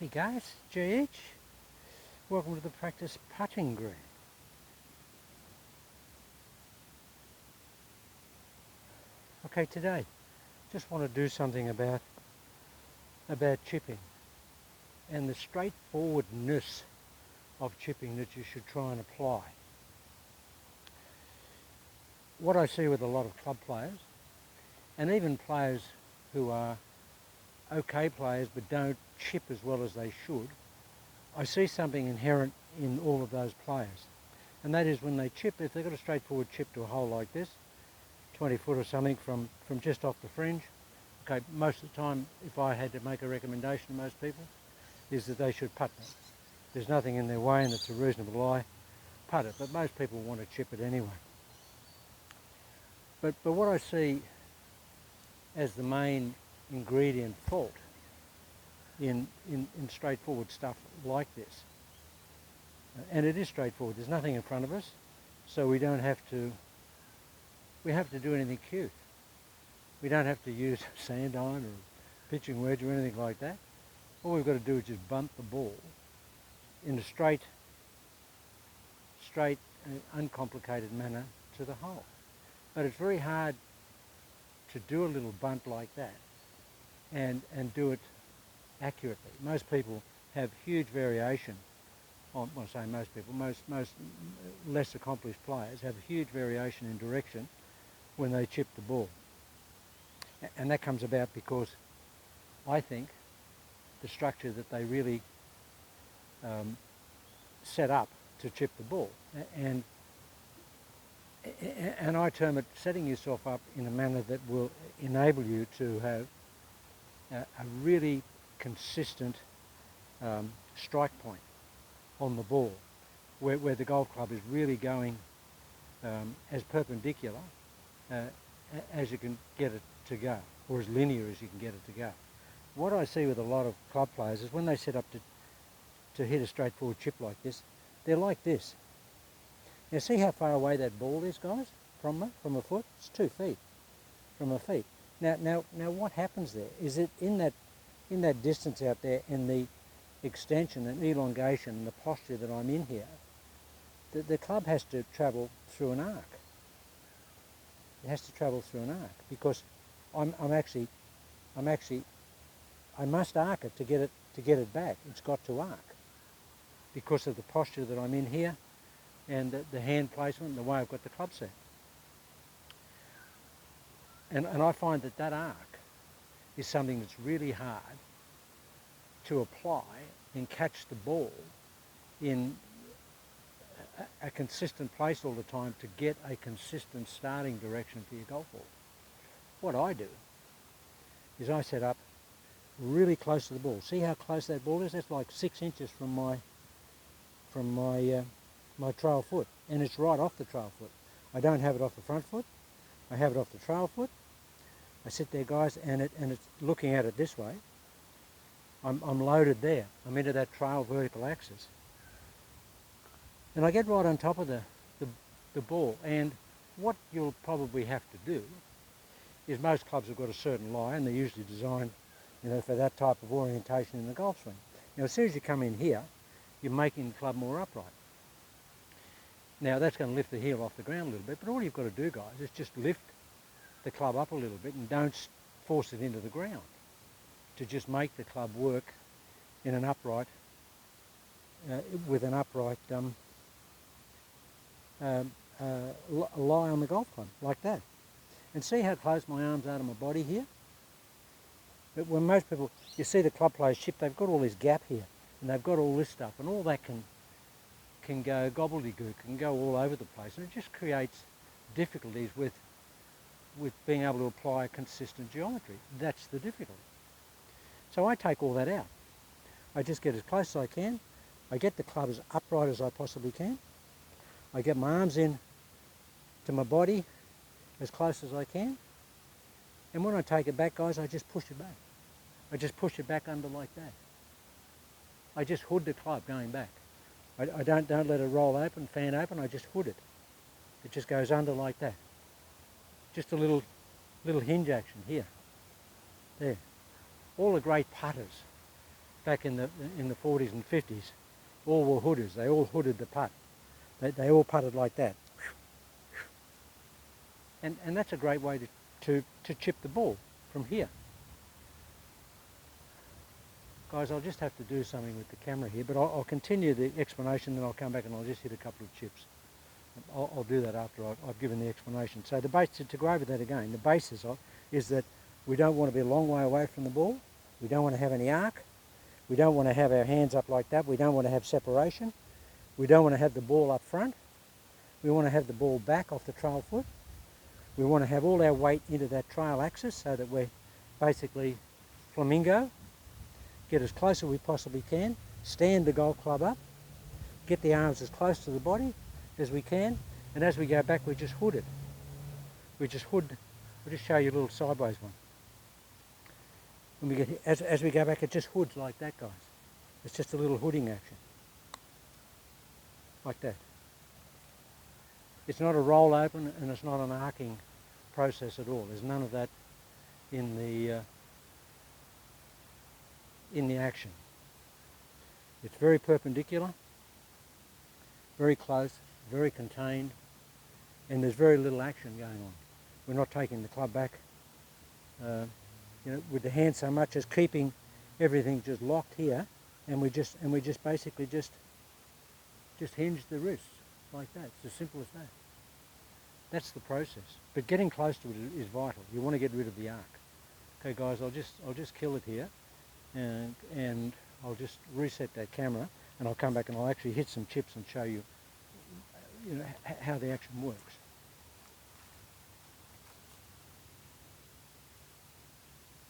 Hey guys, JH. Welcome to the practice putting green. Okay, today just want to do something about chipping and the straightforwardness of chipping that you should try and apply. What I see with a lot of club players, and even players who are okay players but don't chip as well as they should, I see something inherent in all of those players. And that is when they chip, if they've got a straightforward chip to a hole like this, 20 foot or something from just off the fringe, okay, most of the time, if I had to make a recommendation to most people, is that they should putt it. There's nothing in their way and it's a reasonable lie, putt it, but most people want to chip it anyway. But what I see as the main ingredient fault in straightforward stuff like this, and it is straightforward, there's nothing in front of us, so we don't have to do anything cute. We don't have to use sand iron or pitching wedge or anything like that. All we've got to do is just bump the ball in a straight, uncomplicated manner to the hole. But it's very hard to do a little bunt like that and do it accurately. Most people have huge variation. Well, I say most people, most less accomplished players have huge variation in direction when they chip the ball. And that comes about because I think the structure that they really set up to chip the ball. And I term it setting yourself up in a manner that will enable you to have a really consistent strike point on the ball, where the golf club is really going as perpendicular as you can get it to go, or as linear as you can get it to go. What I see with a lot of club players is when they set up to hit a straightforward chip like this, they're like this. Now see how far away that ball is, guys, from a foot? It's 2 feet from a feet. Now what happens there is that in that distance out there, and the extension and elongation and the posture that I'm in here, the club has to travel through an arc. It has to travel through an arc because I must arc it to get it back. It's got to arc because of the posture that I'm in here and the hand placement and the way I've got the club set. And I find that arc is something that's really hard to apply and catch the ball in a consistent place all the time to get a consistent starting direction for your golf ball. What I do is I set up really close to the ball. See how close that ball is? That's like 6 inches from my trail foot, and it's right off the trail foot. I don't have it off the front foot. I have it off the trail foot. I sit there, guys, and it's looking at it this way. I'm loaded there. I'm into that trail vertical axis. And I get right on top of the ball. And what you'll probably have to do is most clubs have got a certain lie, and they're usually designed, for that type of orientation in the golf swing. Now, as soon as you come in here, you're making the club more upright. Now, that's going to lift the heel off the ground a little bit, but all you've got to do, guys, is just lift the club up a little bit and don't force it into the ground, to just make the club work in an upright, with an upright lie on the golf club, like that. And see how close my arms are to my body here? But when most people, you see the club players chip, they've got all this gap here, and they've got all this stuff, and all that can go gobbledygook, can go all over the place, and it just creates difficulties with being able to apply consistent geometry. That's the difficulty. So I take all that out. I just get as close as I can. I get the club as upright as I possibly can. I get my arms in to my body as close as I can. And when I take it back, guys, I just push it back. I just push it back under like that. I just hood the club going back. I don't let it roll open, fan open, I just hood it. It just goes under like that. Just a little hinge action here. There. All the great putters back in the 40s and 50s, all were hooders. They all hooded the putt. They all putted like that. And that's a great way to chip the ball from here. Guys, I'll just have to do something with the camera here, but I'll continue the explanation, then I'll come back and I'll just hit a couple of chips. I'll do that after I've given the explanation. So the base, to go over that again, the basis is that we don't want to be a long way away from the ball. We don't want to have any arc. We don't want to have our hands up like that. We don't want to have separation. We don't want to have the ball up front. We want to have the ball back off the trail foot. We want to have all our weight into that trail axis so that we're basically flamingo. Get as close as we possibly can. Stand the golf club up. Get the arms as close to the body as we can. And as we go back, we just hood it. We just hood. I'll just show you a little sideways one. When we get, as we go back, it just hoods like that, guys. It's just a little hooding action. Like that. It's not a roll open and it's not an arcing process at all. There's none of that in the action. It's very perpendicular, very close, very contained, and there's very little action going on. We're not taking the club back, with the hand so much as keeping everything just locked here, and we just basically just hinge the wrists like that. It's as simple as that. That's the process. But getting close to it is vital. You want to get rid of the arc. Okay, guys, I'll just kill it here, and I'll just reset that camera, and I'll come back and I'll actually hit some chips and show you, how the action works.